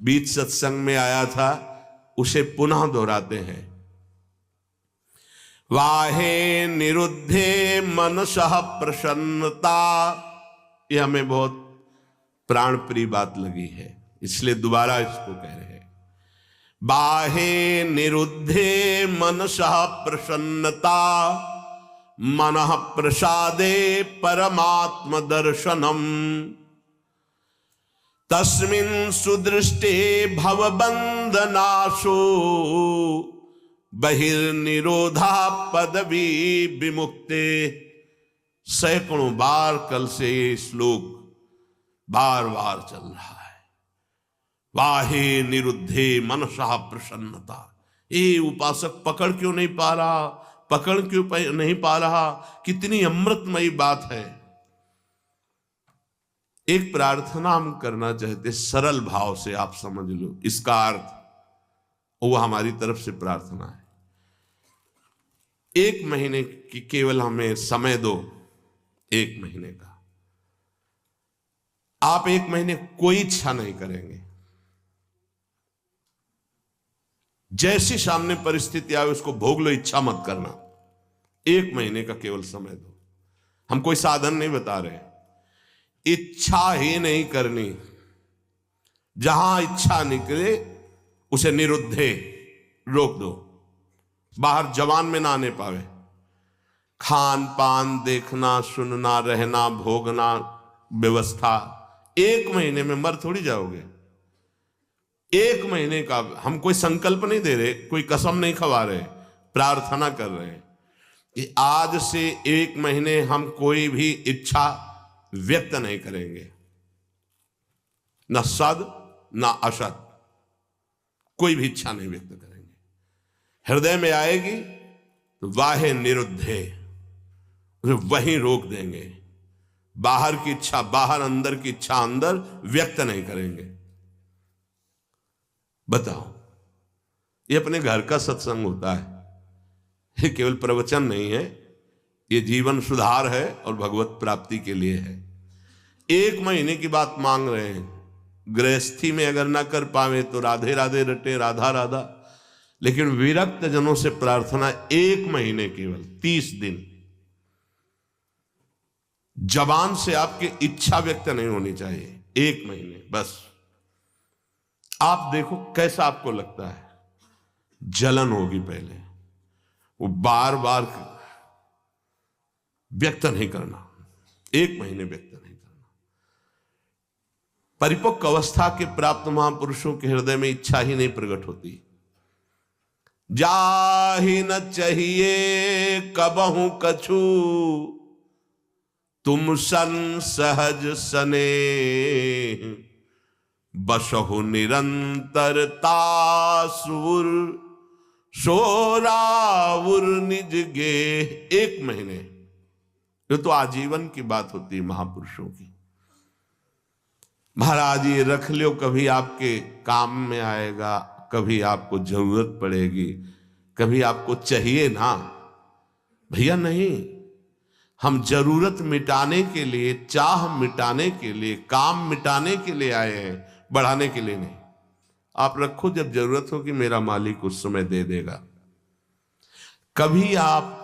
बीच सत्संग में आया था, उसे पुनः दोहराते हैं। वाहे निरुद्धे मनसः प्रसन्नता, यह हमें बहुत प्राण प्रिय बात लगी है, इसलिए दोबारा इसको कह रहे हैं। बाहे निरुद्धे मनसः प्रसन्नता, मनः प्रसादे परमात्म दर्शनम, तस्मिन् सुदृष्टे भवबंधनाशो, बहिर्निरोधा पदवी विमुक्ते। सैकड़ों बार कल से ये श्लोक बार बार चल रहा है। वाहे निरुद्धे मनसः प्रसन्नता। ये उपासक पकड़ क्यों नहीं पा रहा, पकड़ क्यों नहीं पा रहा? कितनी अमृतमयी बात है। एक प्रार्थना हम करना चाहते, सरल भाव से आप समझ लो इसका अर्थ, वो हमारी तरफ से प्रार्थना है। 1 महीने की केवल हमें समय दो, 1 महीने का। आप 1 महीने कोई इच्छा नहीं करेंगे, जैसी सामने परिस्थिति आए उसको भोग लो, इच्छा मत करना। 1 महीने का केवल समय दो। हम कोई साधन नहीं बता रहे, इच्छा ही नहीं करनी। जहां इच्छा निकले उसे निरुद्धे रोक दो, बाहर जवान में ना आने पावे। खान पान देखना, सुनना, रहना, भोगना, व्यवस्था 1 महीने में मर थोड़ी जाओगे। 1 महीने का हम कोई संकल्प नहीं दे रहे, कोई कसम नहीं खवा रहे, प्रार्थना कर रहे हैं कि आज से 1 महीने हम कोई भी इच्छा व्यक्त नहीं करेंगे, न सद न असत, कोई भी इच्छा नहीं व्यक्त करेंगे। हृदय में आएगी तो वाहे निरुद्धे, उसे वहीं रोक देंगे। बाहर की इच्छा बाहर, अंदर की इच्छा अंदर व्यक्त नहीं करेंगे। बताओ, ये अपने घर का सत्संग होता है, ये केवल प्रवचन नहीं है, ये जीवन सुधार है और भगवत प्राप्ति के लिए है। 1 महीने की बात मांग रहे हैं। गृहस्थी में अगर ना कर पावे तो राधे राधे रटे, राधा राधा। लेकिन विरक्त जनों से प्रार्थना 1 महीने, केवल 30 दिन। जबान से आपकी इच्छा व्यक्त नहीं होनी चाहिए, 1 महीने बस। आप देखो कैसा आपको लगता है। जलन होगी पहले, वो बार बार व्यक्त नहीं करना, 1 महीने व्यक्त नहीं करना। परिपक्व अवस्था के प्राप्त महापुरुषों के हृदय में इच्छा ही नहीं प्रकट होती। जाहि न चाहिए कबहू कछु, तुम सन सहज सने, बसहु निरंतरता सुर, सोराउर निज गे। 1 महीने, ये तो आजीवन की बात होती है महापुरुषों की। महाराज ये रख लो, कभी आपके काम में आएगा, कभी आपको जरूरत पड़ेगी, कभी आपको चाहिए ना। भैया नहीं, हम जरूरत मिटाने के लिए, चाह मिटाने के लिए, काम मिटाने के लिए आए हैं, बढ़ाने के लिए नहीं। आप रखो, जब जरूरत हो कि मेरा मालिक उस समय दे देगा। कभी आप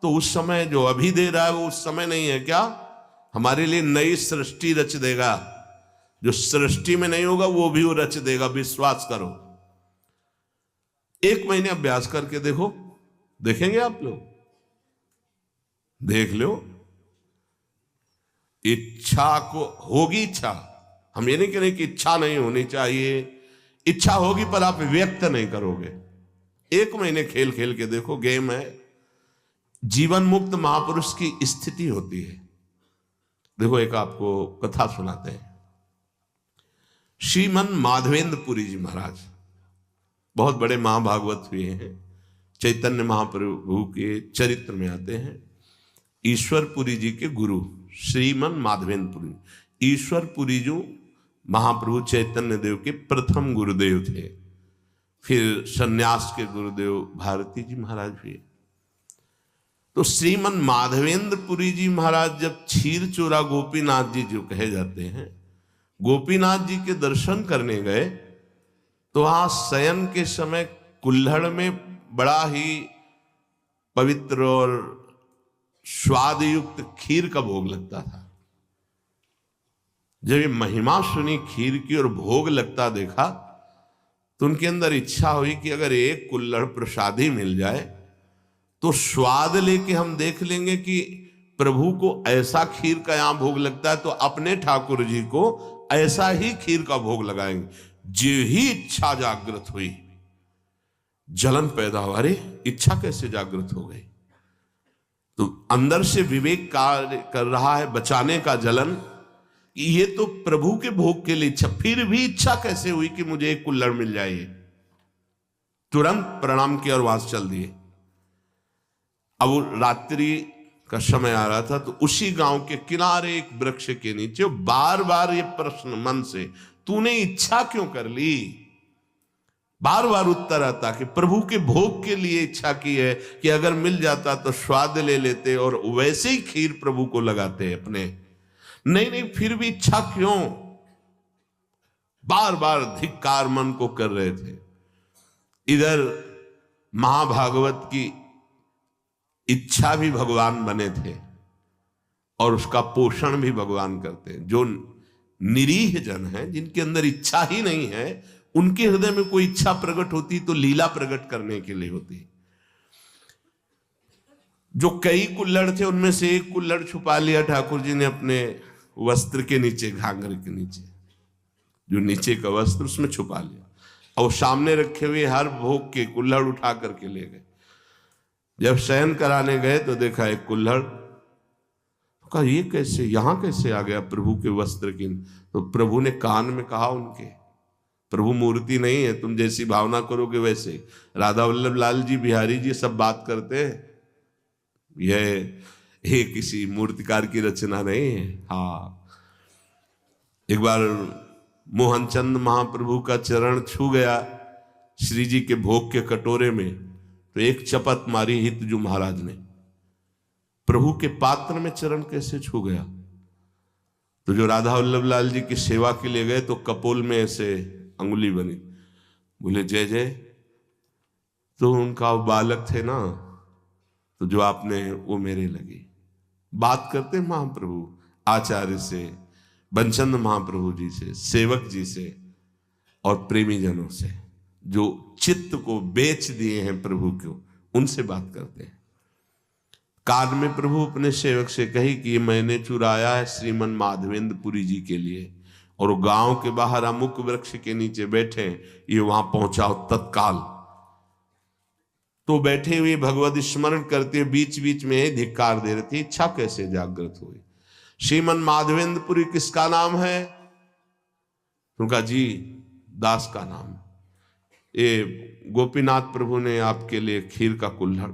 तो उस समय जो अभी दे रहा है वो उस समय नहीं है क्या? हमारे लिए नई सृष्टि रच देगा। जो सृष्टि में नहीं होगा वो भी वो रच देगा, विश्वास करो। 1 महीने अभ्यास करके देखो, देखेंगे आप लोग, देख लो। इच्छा को होगी, इच्छा, हम ये नहीं कह रहे कि इच्छा नहीं होनी चाहिए, इच्छा होगी पर आप व्यक्त नहीं करोगे। 1 महीने खेल खेल के देखो, गेम है। जीवन मुक्त महापुरुष की स्थिति होती है। देखो एक आपको कथा सुनाते हैं। श्रीमन माधवेंद्र पुरी जी महाराज बहुत बड़े महाभागवत हुए हैं, चैतन्य महाप्रभु के चरित्र में आते हैं। ईश्वर पुरी जी के गुरु श्रीमन माधवेंद्र पुरी। ईश्वर पुरी जी महाप्रभु चैतन्य देव के प्रथम गुरुदेव थे। फिर सन्यास के गुरुदेव भारती जी महाराज हुए। तो श्रीमन माधवेंद्र पुरी जी महाराज जब क्षीर चोरा गोपीनाथ जी जो कहे जाते हैं, गोपीनाथ जी के दर्शन करने गए तो वहां शयन के समय कुल्हड़ में बड़ा ही पवित्र और स्वाद युक्त खीर का भोग लगता था। जब ये महिमा सुनी खीर की और भोग लगता देखा तो उनके अंदर इच्छा हुई कि अगर एक कुल्हड़ प्रसादी मिल जाए तो स्वाद लेके हम देख लेंगे कि प्रभु को ऐसा खीर का यहां भोग लगता है तो अपने ठाकुर जी को ऐसा ही खीर का भोग लगाएंगे। जो ही इच्छा जागृत हुई, जलन पैदा हुआ। अरे इच्छा कैसे जागृत हो गई? तो अंदर से विवेक कार्य कर रहा है, बचाने का जलन। ये तो प्रभु के भोग के लिए इच्छा, फिर भी इच्छा कैसे हुई कि मुझे एक कुल्हड़ मिल जाए? तुरंत प्रणाम किया और वहां से चल दिए। अब रात्रि का समय आ रहा था तो उसी गांव के किनारे एक वृक्ष के नीचे बार बार ये प्रश्न मन से, तूने इच्छा क्यों कर ली? बार बार उत्तर आता कि प्रभु के भोग के लिए इच्छा की है कि अगर मिल जाता तो स्वाद ले लेते और वैसे ही खीर प्रभु को लगाते अपने। नहीं नहीं, फिर भी इच्छा क्यों? बार बार धिक्कार मन को कर रहे थे। इधर महाभागवत की इच्छा भी भगवान बने थे और उसका पोषण भी भगवान करते हैं। जो निरीह जन है, जिनके अंदर इच्छा ही नहीं है, उनके हृदय में कोई इच्छा प्रकट होती तो लीला प्रकट करने के लिए होती। जो कई कुल्हड़ थे उनमें से एक कुल्हड़ छुपा लिया ठाकुर जी ने अपने वस्त्र के नीचे, घाघर के नीचे, जो नीचे का वस्त्र उसमें छुपा लिया और सामने रखे हुए हर भोग के कुल्हड़ उठा करके ले गए। जब शयन कराने गए तो देखा एक कुल्हड़, कहा ये कैसे, यहां कैसे आ गया प्रभु के वस्त्र की? तो प्रभु ने कान में कहा उनके, प्रभु मूर्ति नहीं है, तुम जैसी भावना करोगे वैसे। राधा वल्लभ लाल जी, बिहारी जी सब बात करते हैं, यह किसी मूर्तिकार की रचना नहीं है। हाँ, एक बार मोहनचंद महाप्रभु का चरण छू गया श्री जी के भोग के कटोरे में, तो एक चपत मारी हितजू महाराज ने, प्रभु के पात्र में चरण कैसे छू गया? तो जो राधा वल्लभ लाल जी की सेवा के लिए गए तो कपोल में ऐसे अंगुली बनी, बोले जय जय। तो उनका बालक थे ना, तो जो आपने वो मेरे लगी। बात करते महाप्रभु आचार्य से, बंचंद महाप्रभु जी से, सेवक जी से और प्रेमी जनों से, जो चित्त को बेच दिए हैं प्रभु को, उनसे बात करते हैं। कान में प्रभु अपने सेवक से कही कि मैंने चुराया है श्रीमन माधवेंद्रपुरी जी के लिए, और गांव के बाहर अमुक वृक्ष के नीचे बैठे, ये वहां पहुंचाओ तत्काल। तो बैठे हुए भगवत स्मरण करते हुए बीच बीच में धिक्कार दे रहे थे। इच्छा कैसे जागृत हुई? श्रीमन माधवेंद्रपुरी किसका नाम है? उनका जी दास का नाम। ये गोपीनाथ प्रभु ने आपके लिए खीर का कुल्हड़,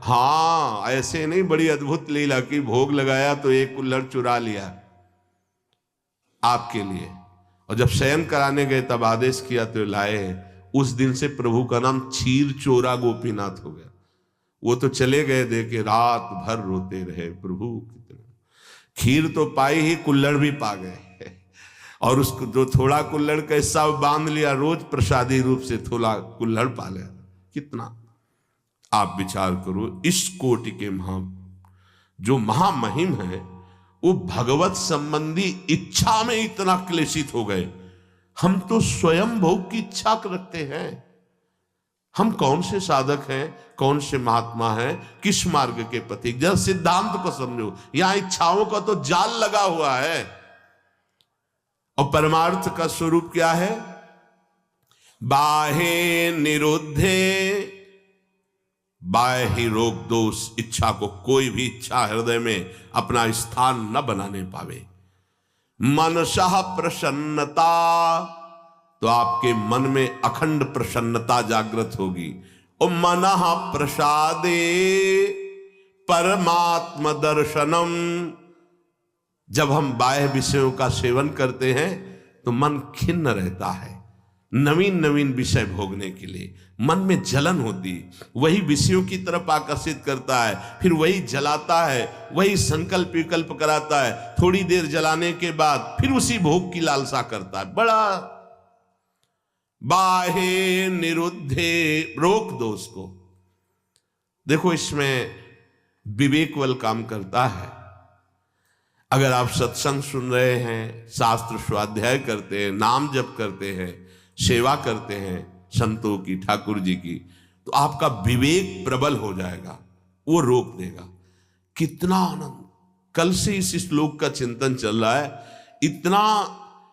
हाँ ऐसे नहीं, बड़ी अद्भुत लीला की, भोग लगाया तो एक कुल्हड़ चुरा लिया आपके लिए, और जब शयन कराने गए तब आदेश किया तो लाए। उस दिन से प्रभु का नाम क्षीर चोरा गोपीनाथ हो गया। वो तो चले गए दे के, रात भर रोते रहे, प्रभु खीर तो पाई ही, कुल्हड़ भी पा गए, और उसको जो थोड़ा कुल्हड़ का हिस्सा बांध लिया, रोज प्रसादी रूप से थोड़ा कुल्हड़ पा लिया। कितना आप विचार करो, इस कोटि के जो महामहिम है, वो भगवत संबंधी इच्छा में इतना क्लेशित हो गए। हम तो स्वयं भोग की इच्छा रखते हैं। हम कौन से साधक हैं, कौन से महात्मा हैं, किस मार्ग के पथिक? जरा सिद्धांत को समझो, यहां इच्छाओं का तो जाल लगा हुआ है, और परमार्थ का स्वरूप क्या है? बाहे निरुद्धे, बाह्य रोग दोष, इच्छा को कोई भी इच्छा हृदय में अपना स्थान न बनाने पावे। मनसः प्रसन्नता, तो आपके मन में अखंड प्रसन्नता जागृत होगी। और मनः प्रसादे परमात्म दर्शनम, जब हम बाह्य विषयों का सेवन करते हैं तो मन खिन्न रहता है, नवीन नवीन विषय भोगने के लिए। मन में जलन होती, वही विषयों की तरफ आकर्षित करता है, फिर वही जलाता है, वही संकल्प विकल्प कराता है। थोड़ी देर जलाने के बाद फिर उसी भोग की लालसा करता है। बड़ा बाहे निरुद्धे, रोक दो उसको। देखो इसमें विवेक बल काम करता है। अगर आप सत्संग सुन रहे हैं, शास्त्र स्वाध्याय करते हैं, नाम जप करते हैं, सेवा करते हैं संतों की, ठाकुर जी की, तो आपका विवेक प्रबल हो जाएगा, वो रोक देगा। कितना आनंद! कल से इस श्लोक का चिंतन चल रहा है। इतना